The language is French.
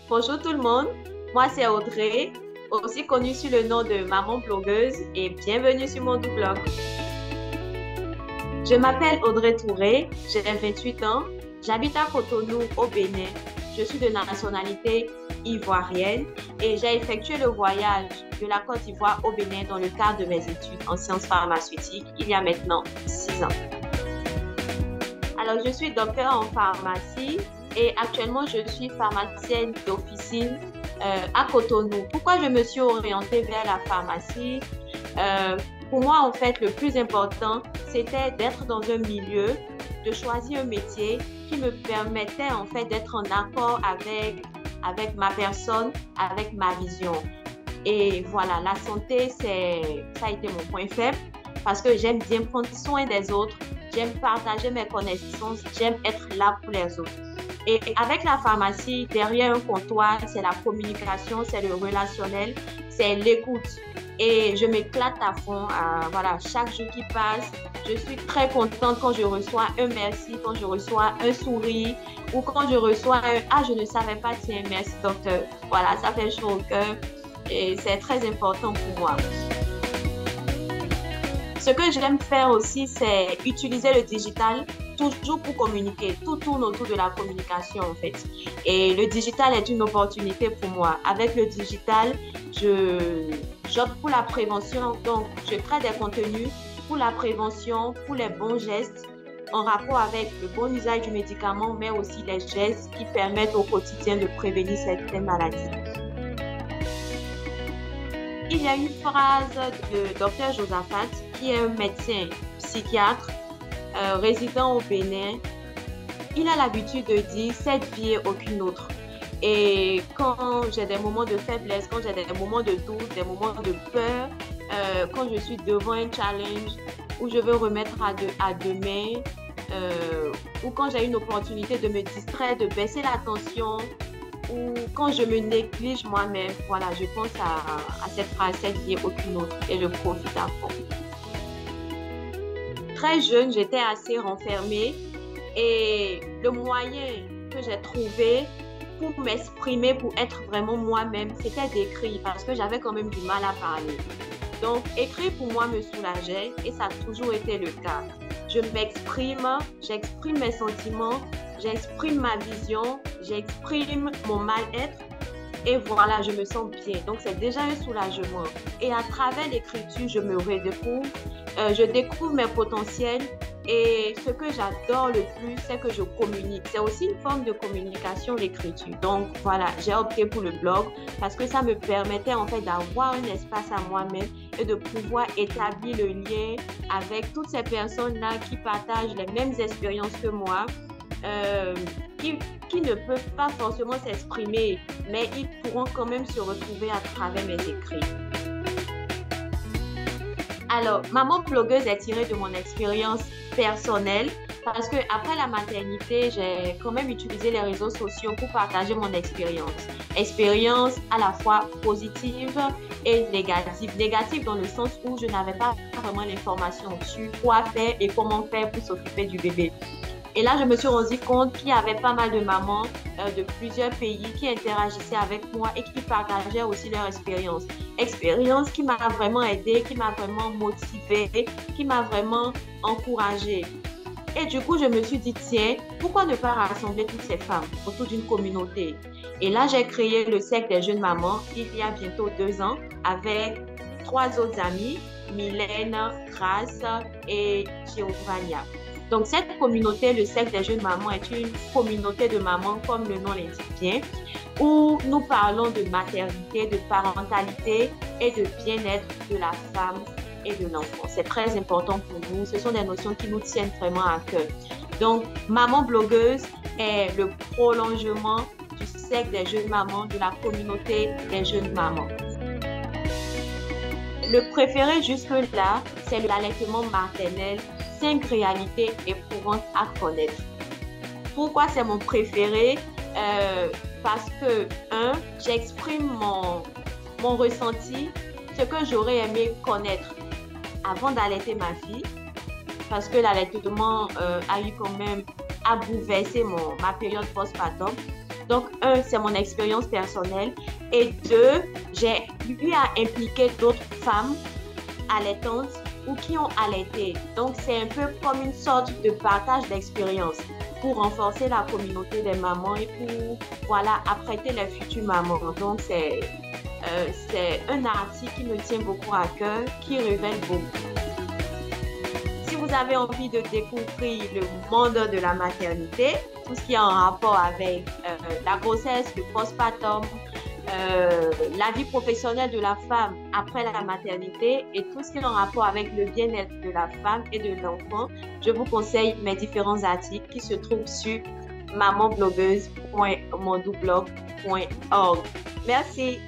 Bonjour tout le monde, moi c'est Audrey, aussi connue sous le nom de Maman Blogueuse et bienvenue sur mon blog. Je m'appelle Audrey Touré, j'ai 28 ans, j'habite à Cotonou au Bénin. Je suis de nationalité ivoirienne et j'ai effectué le voyage de la Côte d'Ivoire au Bénin dans le cadre de mes études en sciences pharmaceutiques il y a maintenant 6 ans. Alors, je suis docteur en pharmacie et actuellement, je suis pharmacienne d'officine à Cotonou. Pourquoi je me suis orientée vers la pharmacie? Pour moi, en fait, le plus important, c'était d'être dans un milieu, de choisir un métier qui me permettait en fait d'être en accord avec ma personne, avec ma vision. Et voilà, la santé, ça a été mon point faible parce que j'aime bien prendre soin des autres, j'aime partager mes connaissances, j'aime être là pour les autres. Et avec la pharmacie, derrière un comptoir, c'est la communication, c'est le relationnel, c'est l'écoute. Et je m'éclate à fond. Voilà, chaque jour qui passe, je suis très contente quand je reçois un merci, quand je reçois un sourire ou quand je reçois un « Ah, je ne savais pas, tiens, merci docteur ». Voilà, ça fait chaud au cœur et c'est très important pour moi. Ce que j'aime faire aussi, c'est utiliser le digital toujours pour communiquer. Tout tourne autour de la communication en fait. Et le digital est une opportunité pour moi. Avec le digital, j'opte pour la prévention. Donc, je crée des contenus pour la prévention, pour les bons gestes en rapport avec le bon usage du médicament, mais aussi les gestes qui permettent au quotidien de prévenir certaines maladies. Il y a une phrase de Dr Josaphat, qui est un médecin psychiatre résident au Bénin. Il a l'habitude de dire « cette vie est aucune autre ». Et quand j'ai des moments de faiblesse, quand j'ai des moments de doute, des moments de peur, quand je suis devant un challenge où je veux remettre à demain, ou quand j'ai une opportunité de me distraire, de baisser la tension, ou quand je me néglige moi-même, voilà, je pense à cette phrase, cette vie est aucune autre, et je profite à fond. Très jeune, j'étais assez renfermée et le moyen que j'ai trouvé pour m'exprimer, pour être vraiment moi-même, c'était d'écrire parce que j'avais quand même du mal à parler. Donc, écrire pour moi me soulageait et ça a toujours été le cas. Je m'exprime, j'exprime mes sentiments, j'exprime ma vision, j'exprime mon mal-être et voilà, je me sens bien. Donc, c'est déjà un soulagement. Et à travers l'écriture, je me redécouvre, je découvre mes potentiels et ce que j'adore le plus, c'est que je communique. C'est aussi une forme de communication, l'écriture. Donc, voilà, j'ai opté pour le blog parce que ça me permettait en fait d'avoir un espace à moi-même et de pouvoir établir le lien avec toutes ces personnes-là qui partagent les mêmes expériences que moi. Qui ne peuvent pas forcément s'exprimer, mais ils pourront quand même se retrouver à travers mes écrits. Alors, Maman Blogueuse est tirée de mon expérience personnelle parce que après la maternité, j'ai quand même utilisé les réseaux sociaux pour partager mon expérience. Expérience à la fois positive et négative. Négative dans le sens où je n'avais pas vraiment l'information sur quoi faire et comment faire pour s'occuper du bébé. Et là, je me suis rendu compte qu'il y avait pas mal de mamans de plusieurs pays qui interagissaient avec moi et qui partageaient aussi leur expérience. Expérience qui m'a vraiment aidée, qui m'a vraiment motivée, qui m'a vraiment encouragée. Et du coup, je me suis dit, tiens, pourquoi ne pas rassembler toutes ces femmes autour d'une communauté? Et là, j'ai créé le Cercle des jeunes mamans il y a bientôt 2 ans avec 3 autres amies, Mylène, Grace et Giovannia. Donc, cette communauté, le Cercle des jeunes mamans, est une communauté de mamans, comme le nom l'indique bien, où nous parlons de maternité, de parentalité et de bien-être de la femme et de l'enfant. C'est très important pour nous. Ce sont des notions qui nous tiennent vraiment à cœur. Donc, Maman Blogueuse est le prolongement du Cercle des jeunes mamans, de la communauté des jeunes mamans. Le préféré jusque-là, c'est l'allaitement maternel. 5 réalités éprouvantes à connaître. Pourquoi c'est mon préféré? Parce que, j'exprime mon ressenti, ce que j'aurais aimé connaître avant d'allaiter ma fille, parce que l'allaitement a eu quand même à bouleverser ma période postpartum. Donc, un, c'est mon expérience personnelle. Et deux, j'ai eu à impliquer d'autres femmes allaitantes ou qui ont allaité. Donc, c'est un peu comme une sorte de partage d'expérience pour renforcer la communauté des mamans et pour, voilà, apprêter les futures mamans. Donc, c'est un article qui me tient beaucoup à cœur, qui révèle beaucoup. Si vous avez envie de découvrir le monde de la maternité, tout ce qui est en rapport avec la grossesse, le postpartum, la vie professionnelle de la femme après la maternité et tout ce qui est en rapport avec le bien-être de la femme et de l'enfant, je vous conseille mes différents articles qui se trouvent sur mamanblogueuse.mondoblog.org. Merci.